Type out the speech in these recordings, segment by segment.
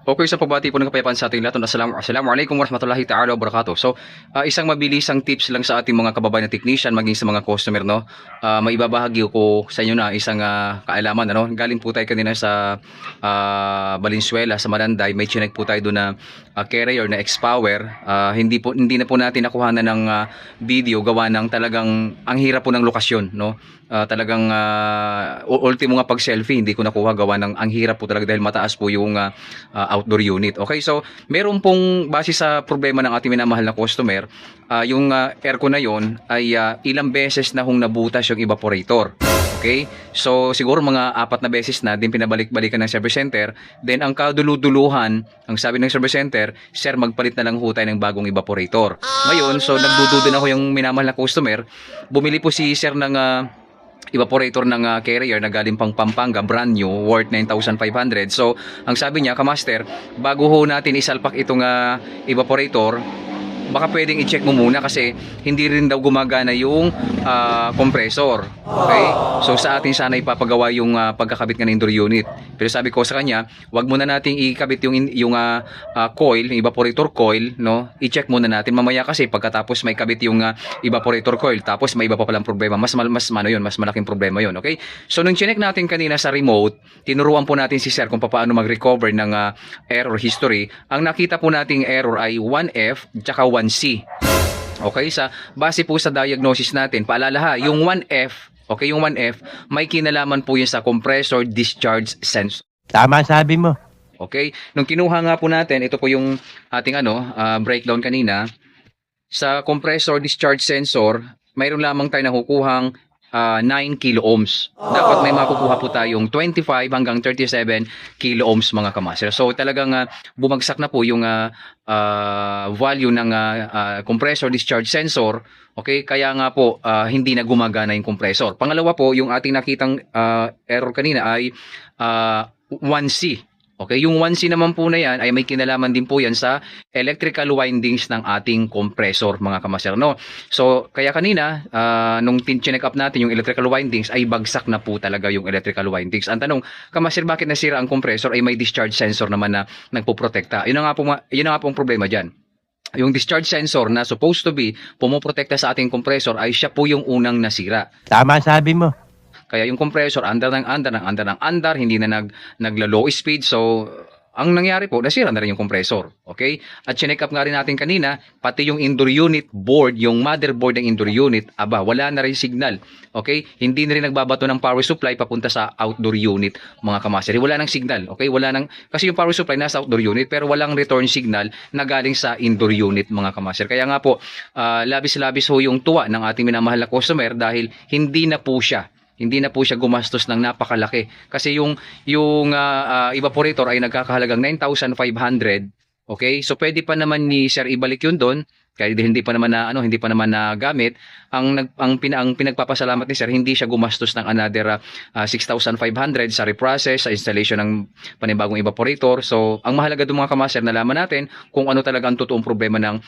Okay, sa pagbati po ng kapayapaan sa ating lahat. Assalamualaikum warahmatullahi ta'ala wabarakatuh. So, isang mabilisang tips lang sa ating mga kababayan na technician maging sa mga customer, no. Maibabahagi ko sa inyo na isang kaalaman, ano. Galing po tayo kanina sa Valenzuela sa Maranday. May chinek po tayo doon na carrier na X-Power. Hindi na po natin nakuhanan ng video gawa ng talagang ang hirap po ng lokasyon, no. Talagang ultimo nga pag selfie hindi ko nakuha gawa ng ang hirap po talaga dahil mataas po yung outdoor unit. Okay, so meron pong base sa problema ng ating minamahal na customer, yung aircon na yon ay ilang beses na hong nabutas yung evaporator. Okay, so siguro mga 4 na beses na din pinabalik-balikan ng service center. Then ang kaduluduluhan, ang sabi ng service center, sir, magpalit na lang ho tayo ng bagong evaporator. Ngayon, so nagdududa na ho yung minamahal na customer. Bumili po si sir ng evaporator ng carrier na galing pang Pampanga, brand new, worth 9,500. So, ang sabi niya, kamaster, bago ho natin isalpak itong evaporator, baka pwedeng i-check mo muna kasi hindi rin daw gumagana yung compressor. Okay? So sa atin sana ipapagawa yung pagkakabit ng indoor unit. Pero sabi ko sa kanya, wag muna nating ikabit yung coil, yung evaporator coil, no? I-check muna natin mamaya kasi pagkatapos may kabit yung evaporator coil tapos may iba pa palang problema. Mas malaking problema 'yon, okay? So nung chinek natin kanina sa remote, tinuruan po natin si sir kung paano mag-recover ng error history. Ang nakita po nating error ay 1F tsaka 1C. Okay, sa base po sa diagnosis natin, paalala ha, yung 1F, okay, yung 1F, may kinalaman po yun sa compressor discharge sensor. Tama sabi mo. Okay, nung kinuha nga po natin, ito po yung ating breakdown kanina. Sa compressor discharge sensor, mayroon lamang tayo nakukuhang 9 kilo ohms. Dapat may makukuha po tayong 25 hanggang 37 kilo ohms mga kamaster. So talagang bumagsak na po yung value ng compressor discharge sensor. Okay, kaya nga po hindi na gumagana yung compressor. Pangalawa po, yung ating nakitang error kanina ay 1C. Okay, yung 1C naman po na yan ay may kinalaman din po yan sa electrical windings ng ating compressor mga kamaster, no? So, kaya kanina, nung chinek up natin yung electrical windings ay bagsak na po talaga yung electrical windings. Ang tanong, kamaster, bakit nasira ang compressor ay may discharge sensor naman na nagpoprotekta? Yun na nga po ang problema dyan. Yung discharge sensor na supposed to be pumoprotekta sa ating compressor ay siya po yung unang nasira. Tama sabi mo. Kaya yung compressor, andar, hindi na nagla-low speed. So, ang nangyari po, nasira na rin yung compressor. Okay? At chinek up nga rin natin kanina, pati yung indoor unit board, yung motherboard ng indoor unit, wala na rin signal. Okay? Hindi na rin nagbabato ng power supply papunta sa outdoor unit, mga kamaster. Wala nang signal. Okay? Kasi yung power supply nasa outdoor unit, pero walang return signal na galing sa indoor unit, mga kamaster. Kaya nga po, labis-labis ho yung tuwa ng ating minamahal na customer dahil hindi na po siya gumastos ng napakalaki kasi yung evaporator ay nagkakahalagang 9,500. Okay, so pwede pa naman ni sir ibalik yun doon kaya hindi pa naman nagamit. Ang pinagpapasalamat ni sir, hindi siya gumastos ng another 6,500 sa reprocess, sa installation ng panibagong evaporator. So ang mahalaga doon mga kamaster, nalaman natin kung ano talaga ang totoong problema ng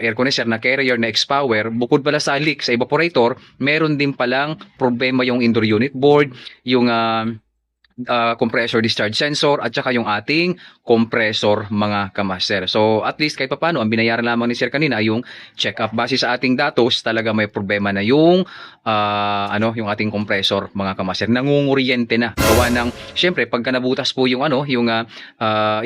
air conditioner na carrier na X-Power. Bukod pala sa leak sa evaporator, meron din palang problema yung indoor unit board, yung compressor discharge sensor at saka yung ating compressor mga kamaster. So at least kahit paano ang binayaran lamang ni sir kanina ay yung check up. Base sa ating datos, talaga may problema na yung yung ating compressor mga kamaster. Nangunguryente na. Gawa ng syempre pagka nabutas po yung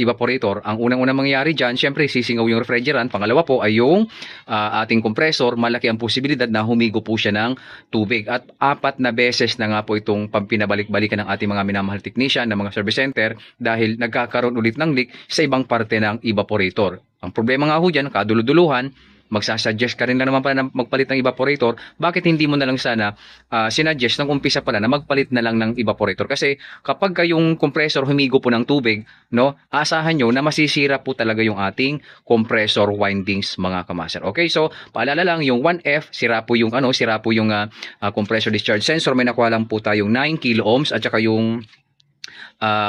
evaporator, ang unang-unang mangyayari diyan, syempre sisingaw yung refrigerant. Pangalawa po ay yung ating compressor, malaki ang posibilidad na humigo po siya ng tubig. At 4 na beses na nga po itong pinabalik-balikan ng ating mga minamahal technician ng mga service center dahil nagkakaroon ulit ng leak sa ibang parte ng evaporator. Ang problema nga ho dyan, kaduluduluhan, magsasuggest ka rin lang naman pala na magpalit ng evaporator. Bakit hindi mo na lang sana sinuggest ng umpisa pala na magpalit na lang ng evaporator? Kasi kapag yung compressor humigo po ng tubig, no, asahan nyo na masisira po talaga yung ating compressor windings mga kamaster. Okay, so paalala lang, yung 1F, sira po yung compressor discharge sensor. May nakuha lang po tayong 9 kilo ohms at saka yung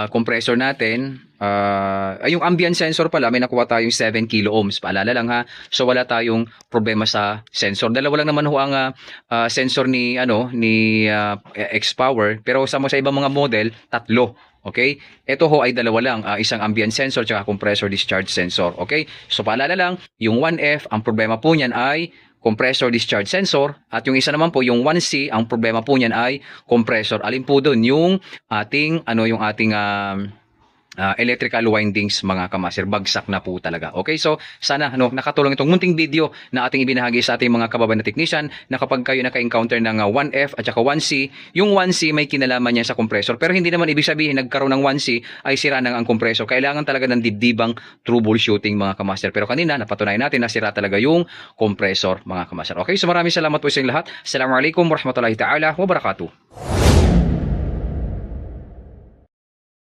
compressor natin, yung ambient sensor pala, may nakuha tayong 7 kilo ohms. Paalala lang ha. So wala tayong problema sa sensor. Dalawa lang naman ho ang sensor ni X-Power, pero sa ibang mga model, tatlo. Okay? Ito ho ay dalawa lang, isang ambient sensor at compressor discharge sensor. Okay? So paalala lang, yung 1F, ang problema po niyan ay compressor discharge sensor, at yung isa naman po yung 1C, ang problema po niyan ay compressor. Alin po doon? Yung ating electrical windings, mga kamaster, bagsak na po talaga. Okay, so sana nakatulong itong munting video na ating ibinahagi sa ating mga kababayan na technician, na kapag kayo naka-encounter ng 1F at saka 1C, yung 1C may kinalaman niya sa compressor, pero hindi naman ibig sabihin nagkaroon ng 1C ay sira ng ang compressor. Kailangan talaga ng dibdibang troubleshooting, mga kamaster. Pero kanina napatunayan natin na sira talaga yung compressor, mga kamaster. Okay, so maraming salamat po sa inyong lahat. Assalamualaikum warahmatullahi ta'ala wabarakatuh.